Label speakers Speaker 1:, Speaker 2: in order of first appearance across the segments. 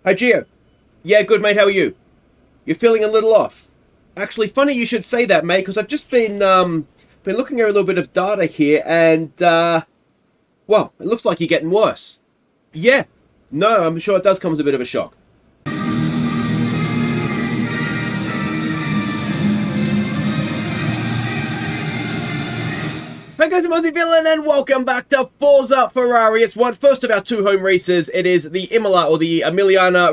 Speaker 1: Hi, Gio. Yeah, good, mate. How are you? You're feeling a little off. Actually, funny you should say that, mate, because I've just been looking at a little bit of data here, and well, it looks like you're getting worse. Yeah. No, I'm sure it does come as a bit of a shock. Hey guys, I'm Aussie Villain, and welcome back to Forza Ferrari. It's one first of our two home races. It is the Imola, or the Emiliana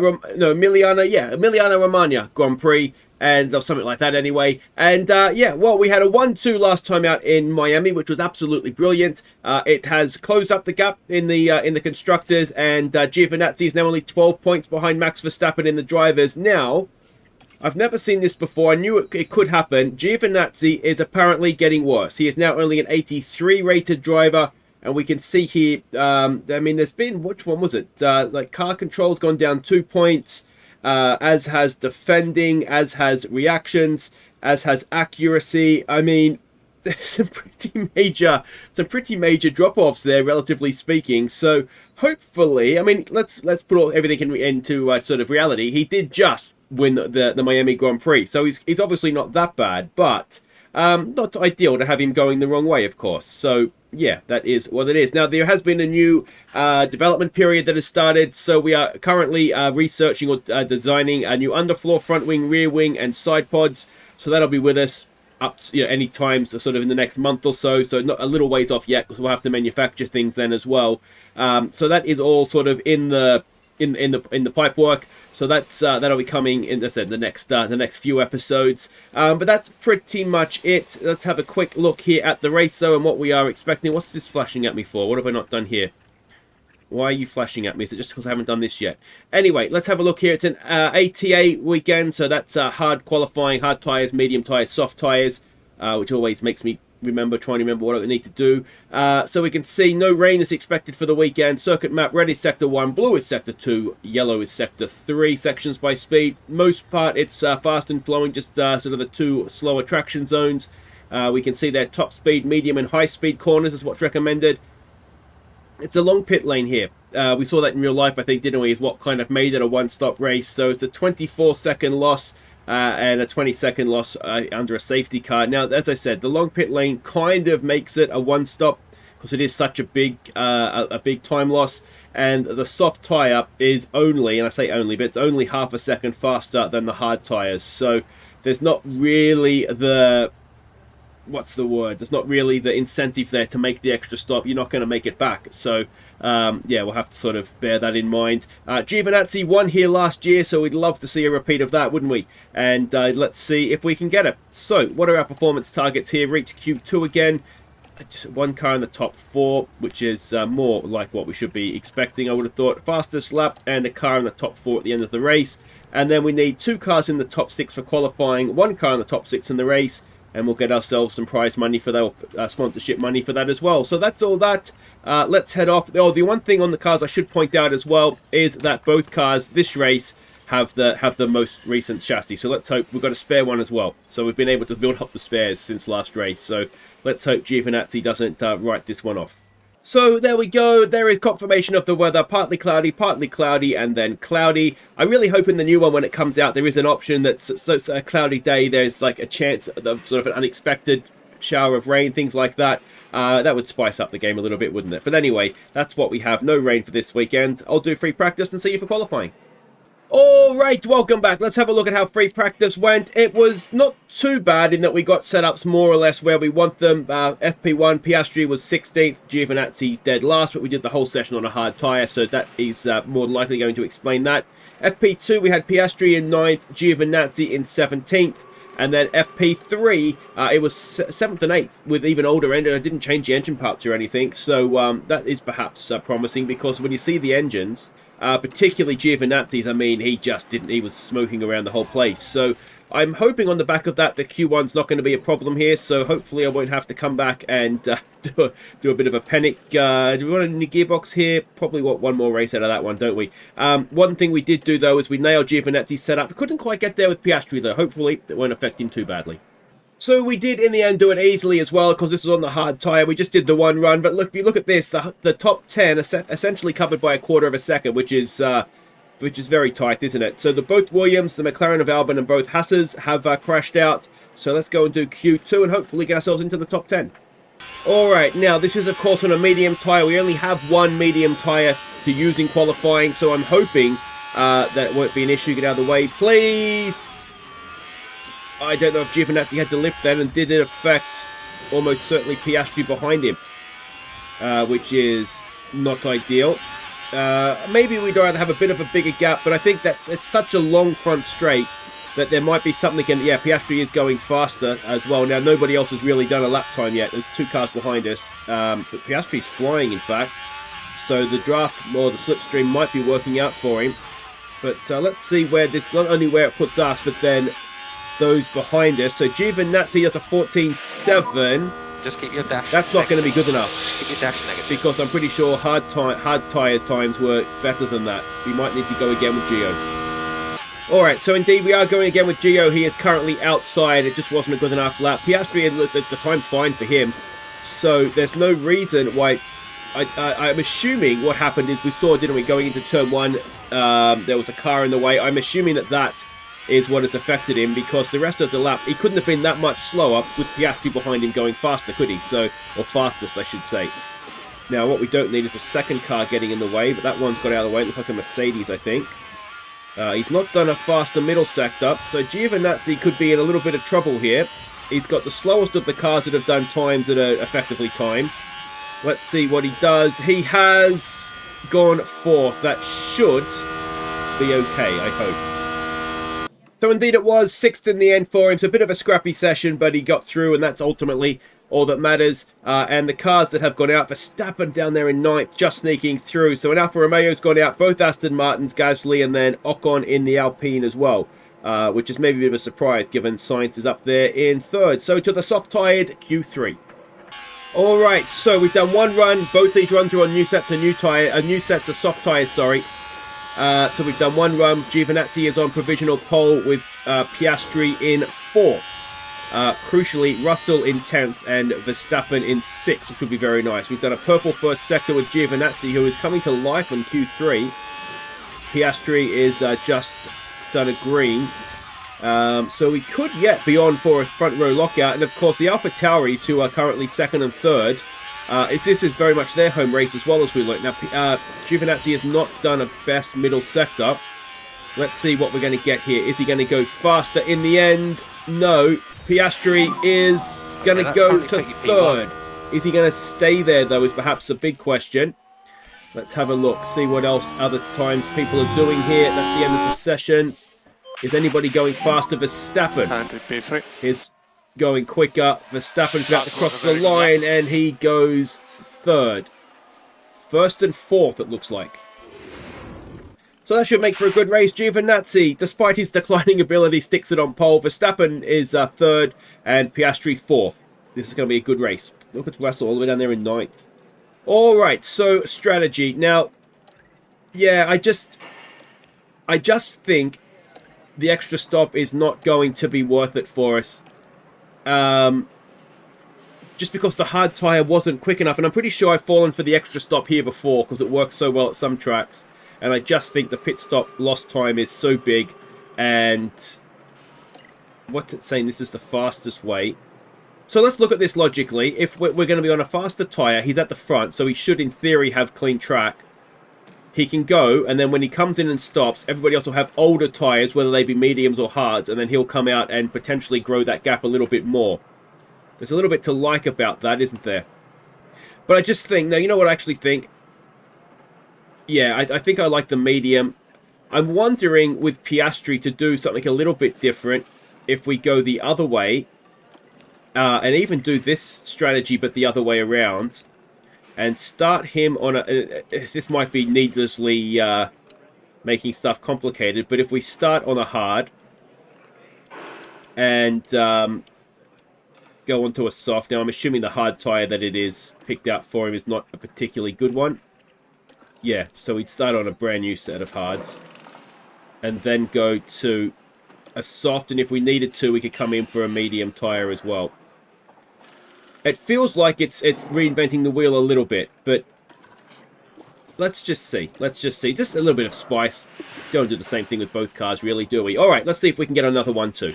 Speaker 1: Romagna Grand Prix, and or something like that anyway. And yeah, well, we had a 1-2 last time out in Miami, which was absolutely brilliant. It has closed up the gap in the constructors, and Giovinazzi is now only 12 points behind Max Verstappen in the drivers. Now, I've never seen this before. I knew it could happen. Giovinazzi is apparently getting worse. He is now only an 83 rated driver, and we can see here, I mean, there's been, which one was it? Like car control's gone down 2 points, as has defending, as has reactions, as has accuracy. I mean, there's some pretty major drop-offs there, relatively speaking. So hopefully, I mean, let's put everything into sort of reality. He did just win the Miami Grand Prix, so he's obviously not that bad, but not ideal to have him going the wrong way, of course. So yeah, that is what it is. Now, there has been a new development period that has started, so we are currently researching or designing a new underfloor, front wing, rear wing, and side pods. So that'll be with us up to, any time, so sort of in the next month or so. So not a little ways off yet, because we'll have to manufacture things then as well. So that is all sort of in the pipe work. So that'll be coming in, as I said, the next few episodes. But that's pretty much it. Let's have a quick look here at the race though, and what we are expecting. What's this flashing at me for? What have I not done here? Why are you flashing at me? Is it just because I haven't done this yet? Anyway, let's have a look here. It's an ATA weekend, so that's hard qualifying, hard tyres, medium tyres, soft tyres, which always makes me trying to remember what I need to do. So we can see no rain is expected for the weekend. Circuit map, red is sector 1, blue is sector 2, yellow is sector 3. Sections by speed, most part it's fast and flowing, just sort of the two slower traction zones. We can see their top speed, medium and high speed corners is what's recommended. It's a long pit lane here. We saw that in real life, I think, didn't we? Is what kind of made it a one-stop race. So it's a 24-second loss and a 20-second loss under a safety car. Now, as I said, the long pit lane kind of makes it a one-stop because it is such a big time loss. And the soft tyre is only, and I say only, but it's only half a second faster than the hard tyres. So there's not really the... what's the word? There's not really the incentive there to make the extra stop. You're not going to make it back. So, yeah, we'll have to sort of bear that in mind. Giovinazzi won here last year, so we'd love to see a repeat of that, wouldn't we? And let's see if we can get it. So, what are our performance targets here? Reach Q2 again. Just one car in the top 4, which is more like what we should be expecting, I would have thought. Fastest lap and a car in the top 4 at the end of the race. And then we need 2 cars in the top 6 for qualifying, 1 car in the top 6 in the race. And we'll get ourselves some prize money for that, sponsorship money for that as well. So that's all that. Let's head off. Oh, the one thing on the cars I should point out as well is that both cars this race have the most recent chassis. So let's hope we've got a spare one as well. So we've been able to build up the spares since last race. So let's hope Giovinazzi doesn't write this one off. So there we go, there is confirmation of the weather, partly cloudy, and then cloudy. I really hope in the new one when it comes out there is an option that's so it's a cloudy day, there's like a chance of sort of an unexpected shower of rain, things like that. That would spice up the game a little bit, wouldn't it? But anyway, that's what we have, no rain for this weekend. I'll do free practice and see you for qualifying. Alright, welcome back. Let's have a look at how free practice went. It was not too bad in that we got setups more or less where we want them. FP1, Piastri was 16th, Giovinazzi dead last, but we did the whole session on a hard tyre, so that is more than likely going to explain that. FP2, we had Piastri in 9th, Giovinazzi in 17th. And then FP3, it was 7th and 8th with even older engine. I didn't change the engine parts or anything, so that is perhaps promising, because when you see the engines, particularly Giovinazzi's, I mean, he was smoking around the whole place. So I'm hoping on the back of that the Q1's not going to be a problem here, so hopefully I won't have to come back and do a bit of a panic. Do we want a new gearbox here? Probably want one more race out of that one, don't we? One thing we did do, though, is we nailed Giovinazzi's setup. We couldn't quite get there with Piastri, though. Hopefully it won't affect him too badly. So we did, in the end, do it easily as well, because this was on the hard tyre. We just did the one run. But look, if you look at this, the top 10 essentially covered by a quarter of a second, which is which is very tight, isn't it? So both Williams, the McLaren of Albon, and both Haas's have crashed out. So let's go and do Q2 and hopefully get ourselves into the top 10. Alright, now this is of course on a medium tyre. We only have one medium tyre to use in qualifying, so I'm hoping that it won't be an issue. Get out of the way, please. I don't know if Giovinazzi had to lift then, and did it affect almost certainly Piastri behind him, which is not ideal. Maybe we'd rather have a bit of a bigger gap, but I think it's such a long front straight that there might be something. Yeah, Piastri is going faster as well. Now, nobody else has really done a lap time yet. There's 2 cars behind us. But Piastri's flying, in fact. So the draft or the slipstream might be working out for him. But let's see where this, not only where it puts us, but then those behind us. So Giovinazzi has a 14.7.
Speaker 2: Just keep your dash.
Speaker 1: That's not going to be good enough.
Speaker 2: Just keep your dash negative.
Speaker 1: Because I'm pretty sure hard tyre times were better than that. We might need to go again with Gio. Alright, so indeed we are going again with Gio. He is currently outside. It just wasn't a good enough lap. Piastri, the time's fine for him. So there's no reason why... I'm assuming what happened is we saw, didn't we, going into turn 1, there was a car in the way. I'm assuming that is what has affected him, because the rest of the lap, he couldn't have been that much slower with Piastri behind him going faster, could he? So, or fastest, I should say. Now, what we don't need is a second car getting in the way, but that one's got out of the way. It looks like a Mercedes, I think. He's not done a faster middle stacked up, so Giovinazzi could be in a little bit of trouble here. He's got the slowest of the cars that have done times that are effectively times. Let's see what he does. He has gone 4th. That should be okay, I hope. So indeed it was 6th in the end for him. So a bit of a scrappy session, but he got through, and that's ultimately all that matters. And the cars that have gone out, Verstappen down there in 9th, just sneaking through. So an Alfa Romeo's gone out, both Aston Martins, Gasly, and then Ocon in the Alpine as well. Which is maybe a bit of a surprise, given Sainz is up there in 3rd. So to the soft-tired Q3. Alright, so we've done one run. Both these runs are on new sets of new sets of soft tyres, sorry. So we've done one run. Giovinazzi is on provisional pole with Piastri in 4th. Crucially, Russell in 10th and Verstappen in 6th, which would be very nice. We've done a purple first sector with Giovinazzi, who is coming to life on Q3. Piastri is just done a green. So we could yet be on for a front row lockout. And of course, the Alpha Tauris, who are currently 2nd and 3rd, this is very much their home race as well, as we learned. Now, Giovinazzi has not done a best middle sector. Let's see what we're going to get here. Is he going to go faster in the end? No. Piastri is going to go to 3rd. Is he going to stay there, though, is perhaps the big question. Let's have a look, see what else other times people are doing here. That's the end of the session. Is anybody going faster? Verstappen is going quicker. Verstappen's about to cross the line, and he goes 3rd. 1st and 4th, it looks like. So that should make for a good race. Giovinazzi, despite his declining ability, sticks it on pole. Verstappen is 3rd, and Piastri 4th. This is going to be a good race. Look at Russell all the way down there in 9th. Alright, so strategy. Now, yeah, I just think the extra stop is not going to be worth it for us. Just because the hard tyre wasn't quick enough. And I'm pretty sure I've fallen for the extra stop here before, because it works so well at some tracks. And I just think the pit stop lost time is so big. And what's it saying? This is the fastest way. So let's look at this logically. If we're going to be on a faster tyre, he's at the front, so he should in theory have clean track. He can go, and then when he comes in and stops, everybody else will have older tyres, whether they be mediums or hards, and then he'll come out and potentially grow that gap a little bit more. There's a little bit to like about that, isn't there? But I just think, now you know what I actually think? Yeah, I think I like the medium. I'm wondering with Piastri to do something a little bit different if we go the other way, and even do this strategy but the other way around. And start him on a... this might be needlessly making stuff complicated, but if we start on a hard and go onto a soft... Now, I'm assuming the hard tyre that it is picked out for him is not a particularly good one. Yeah, so we'd start on a brand new set of hards. And then go to a soft, and if we needed to, we could come in for a medium tyre as well. It feels like it's reinventing the wheel a little bit, but let's just see. Let's just see. Just a little bit of spice. Don't do the same thing with both cars, really, do we? All right, let's see if we can get another one, too.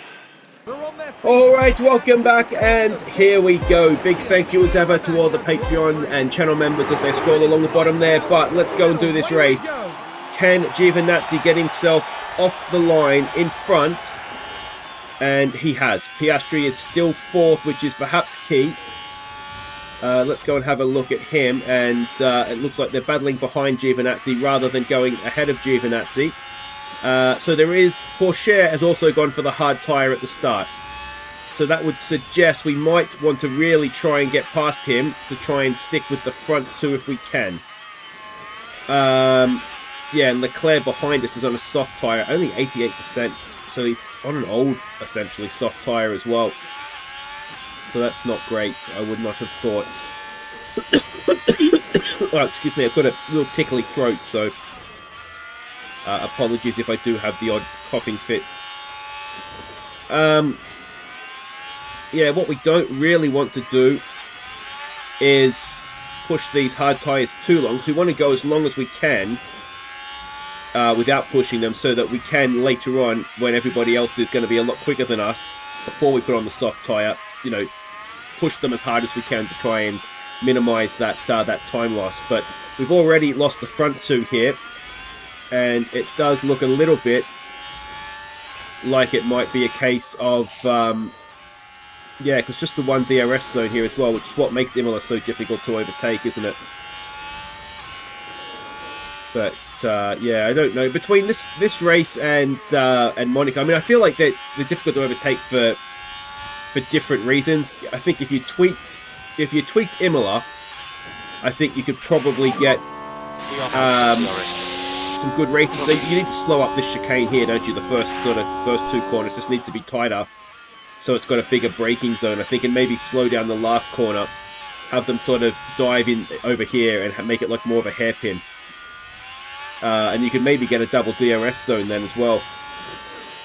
Speaker 1: All right, welcome back, and here we go. Big thank you as ever to all the Patreon and channel members as they scroll along the bottom there, but let's go and do this race. Can Giovinazzi get himself off the line in front? And he has. Piastri is still fourth, which is perhaps key. Let's go and have a look at him, and it looks like they're battling behind Giovinazzi rather than going ahead of Giovinazzi. So there is, Porsche has also gone for the hard tyre at the start. So that would suggest we might want to really try and get past him to try and stick with the front two if we can. Yeah, and Leclerc behind us is on a soft tyre, only 88%. So he's on an old, essentially, soft tyre as well. So that's not great. I would not have thought. Oh, excuse me, I've got a little tickly throat, so apologies if I do have the odd coughing fit. Yeah, what we don't really want to do is push these hard tyres too long. So we want to go as long as we can without pushing them, so that we can later on, when everybody else is going to be a lot quicker than us, before we put on the soft tyre, you know, push them as hard as we can to try and minimise that that time loss. But we've already lost the front two here, and it does look a little bit like it might be a case of yeah, because just the one DRS zone here as well, which is what makes Imola so difficult to overtake, isn't it? But yeah, I don't know. Between this race and Monaco, I mean, I feel like they're difficult to overtake for different reasons. I think if you tweaked Imola, I think you could probably get some good races. So you need to slow up this chicane here, don't you? The first two corners just needs to be tighter, so it's got a bigger braking zone, I think, and maybe slow down the last corner, have them sort of dive in over here and make it like more of a hairpin. And you could maybe get a double DRS zone then as well,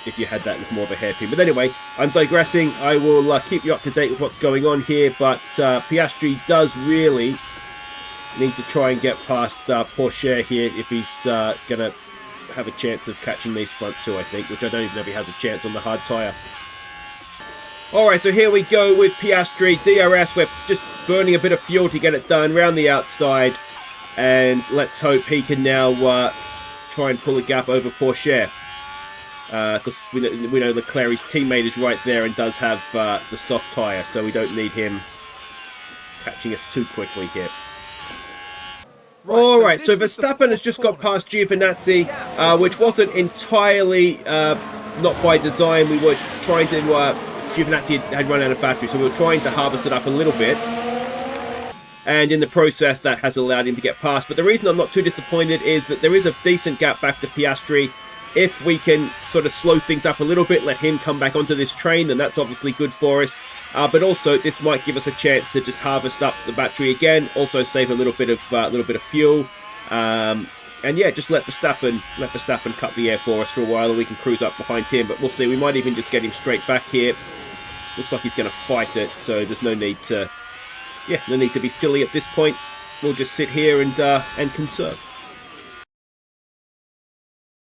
Speaker 1: if you had that as more of a hairpin. But anyway, I'm digressing. I will keep you up to date with what's going on here, but Piastri does really need to try and get past Porsche here if he's going to have a chance of catching these front two, I think, which I don't even know if he has a chance on the hard tyre. Alright, so here we go with Piastri. DRS, we're just burning a bit of fuel to get it done round the outside, and let's hope he can now try and pull a gap over Porsche. Because we know Leclerc's teammate is right there and does have the soft tyre, so we don't need him catching us too quickly here. Alright, so Verstappen has just got past Giovinazzi, which wasn't entirely not by design. We were trying to... Giovinazzi had run out of battery, so we were trying to harvest it up a little bit. And in the process, that has allowed him to get past. But the reason I'm not too disappointed is that there is a decent gap back to Piastri. If we can sort of slow things up a little bit, let him come back onto this train, then that's obviously good for us. But also, this might give us a chance to just harvest up the battery again. Also, save a little bit of fuel. And yeah, just let Verstappen cut the air for us for a while, and we can cruise up behind him. But we'll see. We might even just get him straight back here. Looks like he's going to fight it, so there's no need to, yeah, no need to be silly at this point. We'll just sit here and conserve.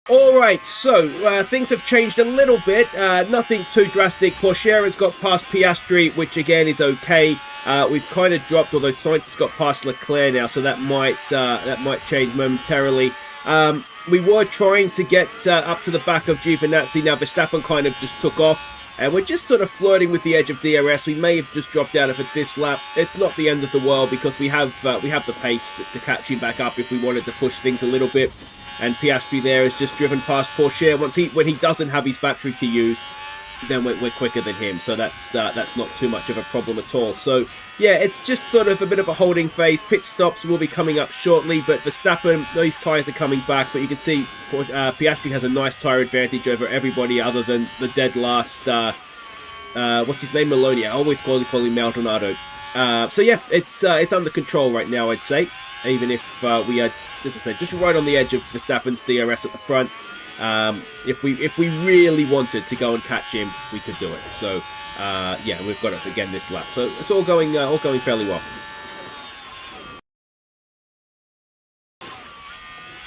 Speaker 1: Alright, so things have changed a little bit. Nothing too drastic. Porsche has got past Piastri, which again is okay. We've kind of dropped, although Sainz has got past Leclerc now, so that might change momentarily. We were trying to get up to the back of Giovinazzi. Now Verstappen kind of just took off, and we're just sort of flirting with the edge of DRS. We may have just dropped out of it this lap. It's not the end of the world, because we have the pace to catch him back up if we wanted to push things a little bit. And Piastri there has just driven past Porsche. When he doesn't have his battery to use, then we're quicker than him. So that's not too much of a problem at all. So yeah, it's just sort of a bit of a holding phase. Pit stops will be coming up shortly, but Verstappen, those tyres are coming back. But you can see Piastri has a nice tyre advantage over everybody other than the dead last, what's his name, Maloney. I always call him Maldonado. So yeah, it's under control right now, I'd say. Even if we are, as I said, just right on the edge of Verstappen's DRS at the front. If we really wanted to go and catch him, we could do it. So yeah, we've got it again this lap. So it's all going fairly well.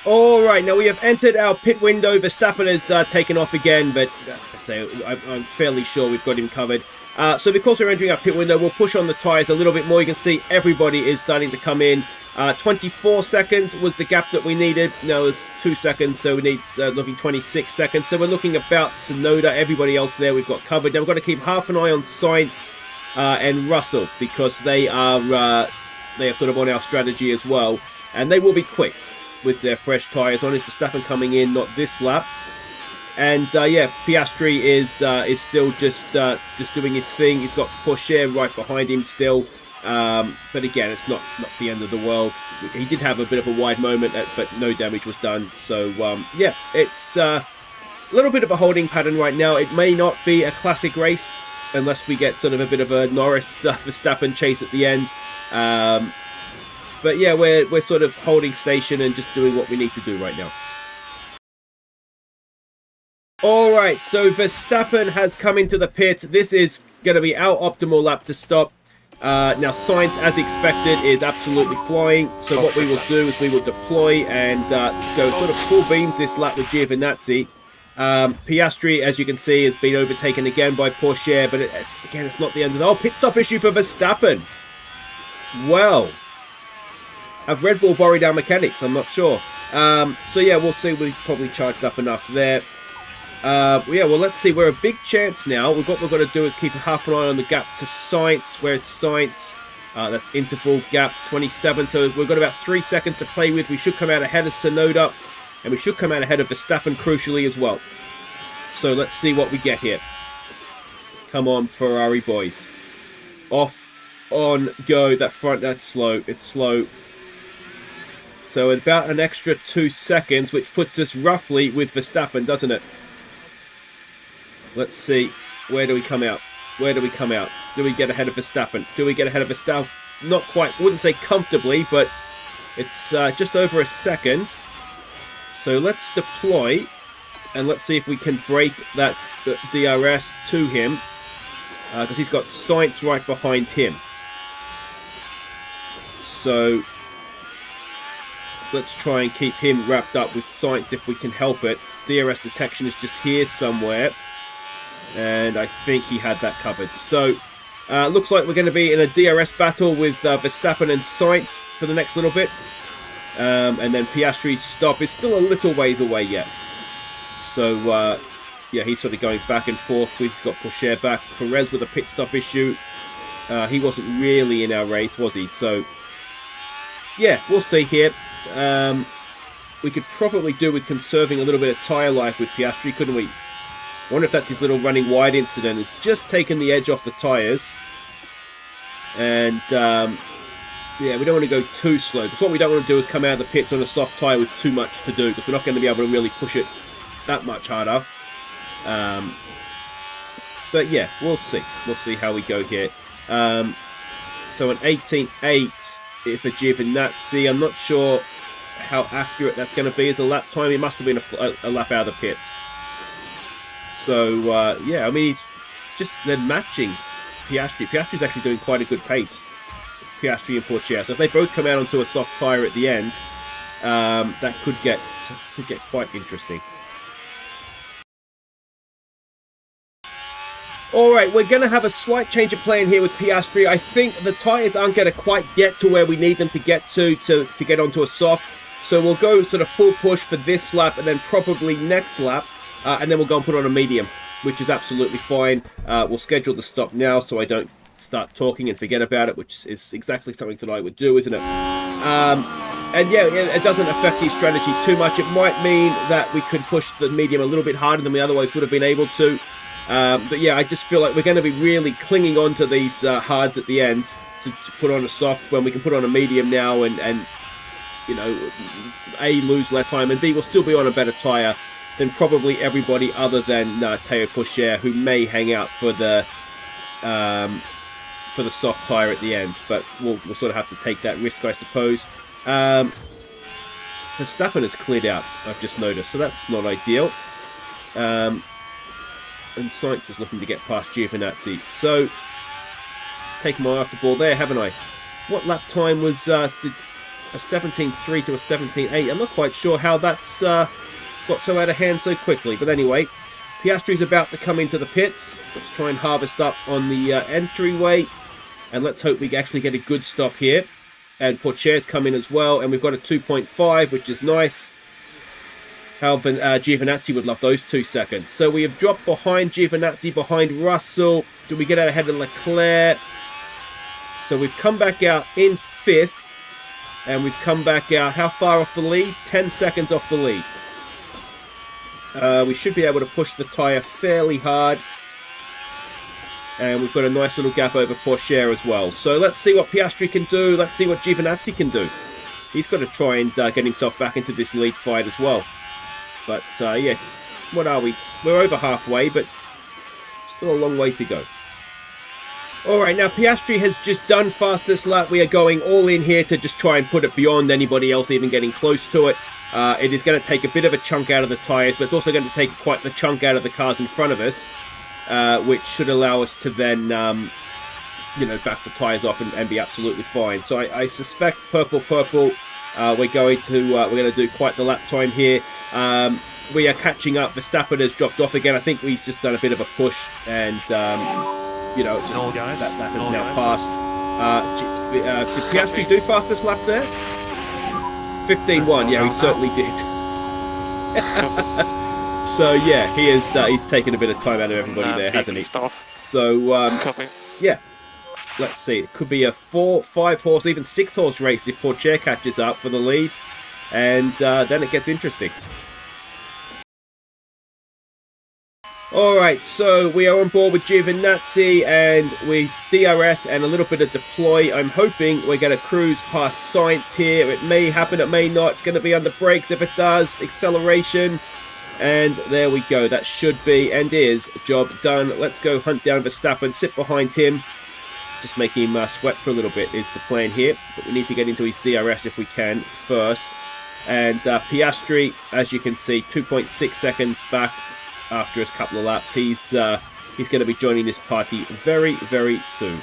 Speaker 1: All right, now we have entered our pit window. Verstappen has taken off again, but I'm fairly sure we've got him covered. So because we're entering our pit window, we'll push on the tyres a little bit more. You can see everybody is starting to come in. 24 seconds was the gap that we needed. No, it's 2 seconds, so we need looking 26 seconds. So we're looking about Tsunoda. Everybody else there we've got covered. Now we've got to keep half an eye on Sainz and Russell because they are sort of on our strategy as well, and they will be quick with their fresh tyres on. It's Verstappen coming in, not this lap. And yeah, Piastri is still just doing his thing. He's got Porsche right behind him still. But again, it's not the end of the world. He did have a bit of a wide moment, but no damage was done. So yeah, it's a little bit of a holding pattern right now. It may not be a classic race unless we get sort of a bit of a Norris Verstappen chase at the end. But yeah, we're sort of holding station and just doing what we need to do right now. Alright, so Verstappen has come into the pit. This is going to be our optimal lap to stop. Now Sainz, as expected, is absolutely flying. So what we will do is we will deploy and go sort of full beams this lap with Giovinazzi. Piastri, as you can see, has been overtaken again by Porsche, but it's not the end of the... Oh, pit stop issue for Verstappen. Well, have Red Bull borrowed our mechanics? I'm not sure. So yeah, we'll see. We've probably charged up enough there. Yeah, well, let's see. We're a big chance now. What we've got to do is keep half an eye on the gap to Sainz. Where's Sainz? That's interval gap 27. So we've got about 3 seconds to play with. We should come out ahead of Tsunoda, and we should come out ahead of Verstappen crucially as well. So let's see what we get here. Come on, Ferrari boys. Off, on, go. That front, that's slow. It's slow. So about an extra 2 seconds, which puts us roughly with Verstappen, doesn't it? Let's see. Where do we come out? Where do we come out? Do we get ahead of Verstappen? Do we get ahead of Verstappen? Not quite. Wouldn't say comfortably, but it's just over a second. So let's deploy, and let's see if we can break that DRS to him, because he's got Sainz right behind him. So let's try and keep him wrapped up with Sainz if we can help it. DRS detection is just here somewhere. And I think he had that covered. So, looks like we're going to be in a DRS battle with Verstappen and Sainz for the next little bit. And then Piastri's stop is still a little ways away yet. So, yeah, he's sort of going back and forth. We've got Porsche back. Perez with a pit stop issue. He wasn't really in our race, was he? So, yeah, we'll see here. We could probably do with conserving a little bit of tyre life with Piastri, couldn't we? I wonder if that's his little running wide incident. It's just taken the edge off the tyres. And, yeah, we don't want to go too slow. Because what we don't want to do is come out of the pits on a soft tyre with too much to do. Because we're not going to be able to really push it that much harder. But, yeah, we'll see. We'll see how we go here. So, an 18.8 for Giovinazzi. I'm not sure how accurate that's going to be as a lap time. It must have been a lap out of the pits. So, yeah, I mean, they're matching Piastri. Piastri's actually doing quite a good pace, Piastri and Porsche. So if they both come out onto a soft tyre at the end, that could get quite interesting. Alright, we're going to have a slight change of plan here with Piastri. I think the tyres aren't going to quite get to where we need them to get to get onto a soft. So we'll go sort of full push for this lap and then probably next lap. And then we'll go and put on a medium, which is absolutely fine. We'll schedule the stop now so I don't start talking and forget about it, which is exactly something that I would do, isn't it? And yeah, it doesn't affect his strategy too much. It might mean that we could push the medium a little bit harder than we otherwise would have been able to. But yeah, I just feel like we're going to be really clinging on to these hards at the end to put on a soft when we can put on a medium now and you know, A, lose less time, and B, we'll still be on a better tyre than probably everybody other than Théo Pourchaire, who may hang out for the soft tyre at the end. But we'll sort of have to take that risk, I suppose. Verstappen has cleared out, I've just noticed, so that's not ideal. And Sainz is looking to get past Giovinazzi. So, taking my eye off the ball there, haven't I? What lap time was... a 17.3 to a 17.8. I'm not quite sure how that's got so out of hand so quickly. But anyway, Piastri's about to come into the pits. Let's try and harvest up on the entryway. And let's hope we actually get a good stop here. And Pourchaire's come in as well. And we've got a 2.5, which is nice. How Giovinazzi would love those 2 seconds. So we have dropped behind Giovinazzi, behind Russell. Do we get out ahead of Leclerc? So we've come back out in 5th. And we've come back out, how far off the lead? 10 seconds off the lead. We should be able to push the tyre fairly hard. And we've got a nice little gap over Pourchaire as well. So let's see what Piastri can do. Let's see what Giovinazzi can do. He's got to try and get himself back into this lead fight as well. But yeah, what are we? We're over halfway, but still a long way to go. Alright, now Piastri has just done fastest lap. We are going all in here to just try and put it beyond anybody else even getting close to it. It is going to take a bit of a chunk out of the tyres, but it's also going to take quite the chunk out of the cars in front of us, which should allow us to then, you know, back the tyres off and be absolutely fine. So I suspect purple, we're going to do quite the lap time here. We are catching up. Verstappen has dropped off again. I think he's just done a bit of a push, and you know, just, that has now passed. Did Piastri do fastest lap there? 15.1. Yeah, he certainly did. So yeah, he's taken a bit of time out of everybody there, hasn't he? So yeah, let's see. It could be a 4, 5 horse, even 6 horse race if Pourchaire catches up for the lead, and then it gets interesting. Alright, so we are on board with Giovinazzi and with DRS and a little bit of deploy. I'm hoping we're going to cruise past Sainz here. It may happen, it may not. It's going to be under brakes if it does. Acceleration. And there we go. That should be and is job done. Let's go hunt down Verstappen, sit behind him. Just make him sweat for a little bit is the plan here. But we need to get into his DRS if we can first. And Piastri, as you can see, 2.6 seconds back after a couple of laps. He's going to be joining this party very, very soon.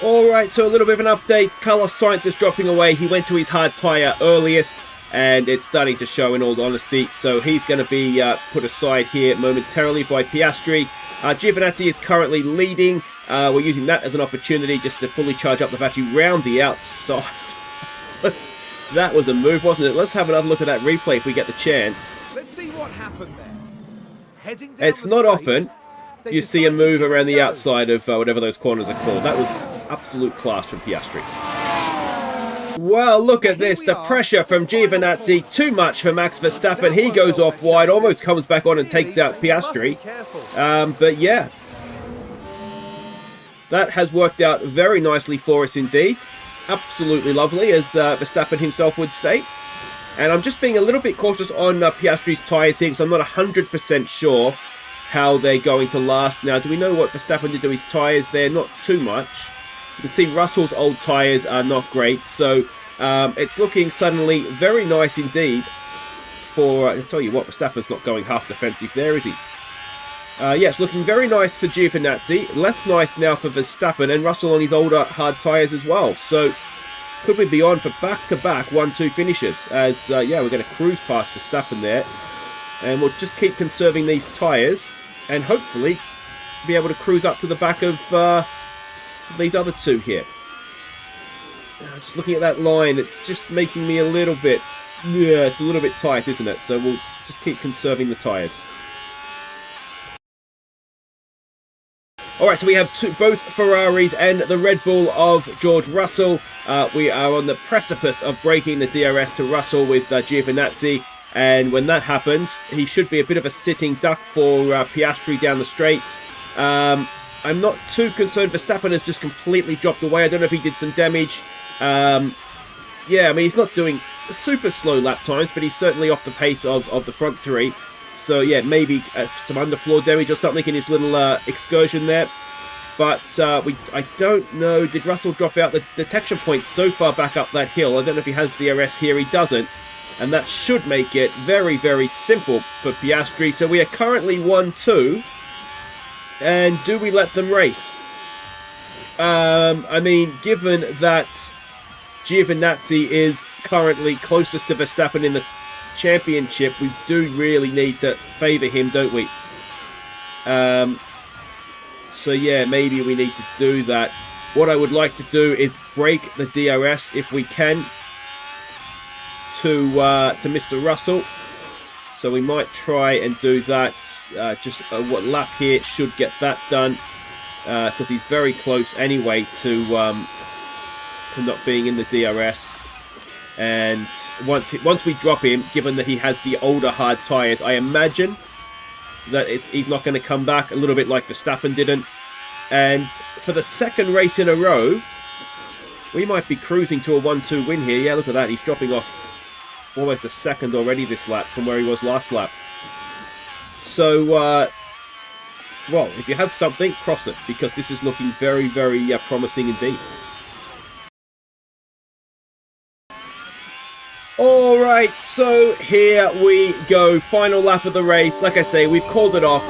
Speaker 1: Alright, so a little bit of an update. Carlos Sainz is dropping away. He went to his hard tyre earliest, and it's starting to show in all honesty. So he's going to be put aside here momentarily by Piastri. Giovinazzi is currently leading. We're using that as an opportunity just to fully charge up the battery round the outside. That was a move, wasn't it? Let's have another look at that replay if we get the chance.
Speaker 3: Let's see what happened there. Heading down
Speaker 1: it's not often you see a move around the outside of whatever those corners are called. That was absolute class from Piastri. Well, look at this. The pressure from Giovinazzi. Too much for Max Verstappen. He goes off wide, almost comes back on and takes out Piastri. But yeah, that has worked out very nicely for us indeed. Absolutely lovely, as Verstappen himself would state. And I'm just being a little bit cautious on Piastri's tyres here, because I'm not 100% sure how they're going to last. Now, do we know what Verstappen did to his tyres there? Not too much. You can see Russell's old tyres are not great, so it's looking suddenly very nice indeed for... I'll tell you what, Verstappen's not going half defensive there, is he? Yes, looking very nice for Giovinazzi. Less nice now for Verstappen, and Russell on his older hard tyres as well. So, could we be on for back-to-back 1-2 finishes? As, yeah, we're going to cruise past Verstappen there. And we'll just keep conserving these tyres, and hopefully be able to cruise up to the back of these other two here. Just looking at that line, it's just making me a little bit... Yeah, it's a little bit tight, isn't it? So we'll just keep conserving the tyres. Alright, so we have both Ferraris and the Red Bull of George Russell. We are on the precipice of breaking the DRS to Russell with Giovinazzi. And when that happens, he should be a bit of a sitting duck for Piastri down the straights. I'm not too concerned. Verstappen has just completely dropped away. I don't know if he did some damage. Yeah, I mean, he's not doing super slow lap times, but he's certainly off the pace of the front three. So yeah, maybe some underfloor damage or something in his little excursion there. But I don't know. Did Russell drop out the detection point so far back up that hill? I don't know if he has DRS here. He doesn't. And that should make it very, very simple for Piastri. So we are currently 1-2. And do we let them race? I mean, given that Giovinazzi is currently closest to Verstappen in the championship, we do really need to favour him, don't we? So yeah, maybe we need to do that. What I would like to do is break the DRS if we can to Mr. Russell. So we might try and do that. Just what lap here should get that done, because he's very close anyway to not being in the DRS. And once we drop him, given that he has the older hard tyres, I imagine that he's not going to come back, a little bit like Verstappen didn't. And for the second race in a row, we might be cruising to a 1-2 win here. Yeah, look at that. He's dropping off almost a second already this lap from where he was last lap. So, well, if you have something, cross it, because this is looking very, very promising indeed. Alright, so here we go. Final lap of the race. Like I say, we've called it off.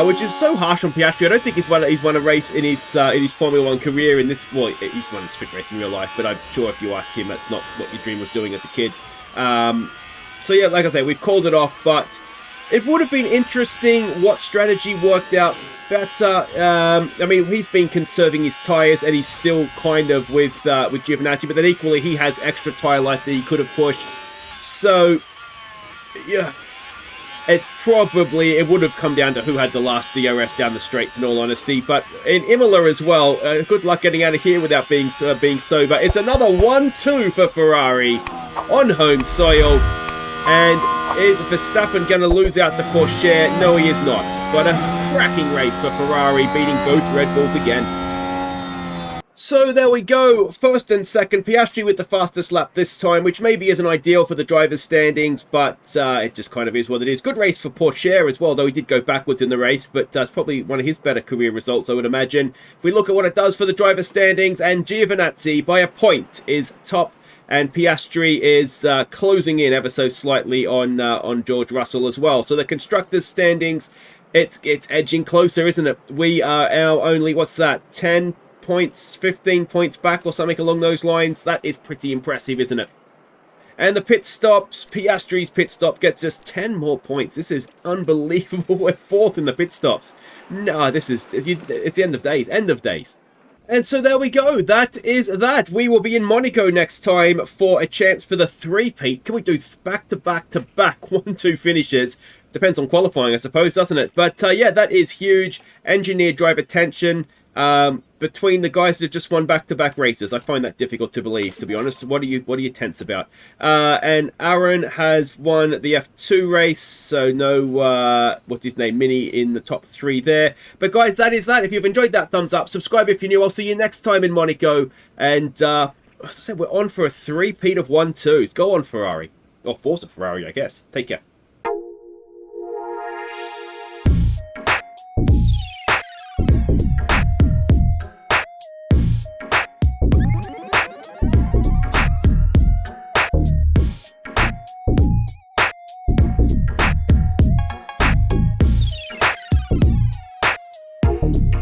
Speaker 1: Which is so harsh on Piastri. I don't think he's won a race in his Formula 1 career in this. Well, he's won a sprint race in real life, but I'm sure if you asked him, that's not what you dream of doing as a kid. So yeah, like I say, we've called it off, but it would have been interesting what strategy worked out better. I mean, he's been conserving his tyres, and he's still kind of with Giovinazzi, but then equally he has extra tyre life that he could have pushed. So yeah. It would have come down to who had the last DRS down the straights, in all honesty. But in Imola as well, good luck getting out of here without being sober. It's another 1-2 for Ferrari on home soil. And is Verstappen going to lose out the Porsche? No, he is not. But a cracking race for Ferrari, beating both Red Bulls again. So there we go, first and second, Piastri with the fastest lap this time, which maybe isn't ideal for the driver's standings, but it just kind of is what it is. Good race for Porsche as well, though he did go backwards in the race, but it's probably one of his better career results, I would imagine. If we look at what it does for the driver's standings, and Giovinazzi, by a point, is top, and Piastri is closing in ever so slightly on George Russell as well. So the constructors' standings, it's edging closer, isn't it? We are now only, what's that, 10 points, 15 points back or something along those lines. That is pretty impressive, isn't it? And the pit stops, Piastri's pit stop gets us 10 more points. This is unbelievable. We're fourth in the pit stops. No, it's the end of days. And so there we go. That is that. We will be in Monaco next time for a chance for the three-peat. Can we do back-to-back 1-2 finishes? Depends on qualifying, I suppose, doesn't it? But yeah, that is huge. Engineer driver tension between the guys that have just won back-to-back races. I find that difficult to believe, to be honest. What are you tense about? And Aaron has won the F2 race, so no what's his name, Mini in the top 3 there. But guys, that is that. If you've enjoyed that, thumbs up, subscribe if you're new. I'll see you next time in Monaco. And as I said, we're on for a three-peat of 1-2s. Go on, Ferrari. Or Forza Ferrari, I guess. Take care.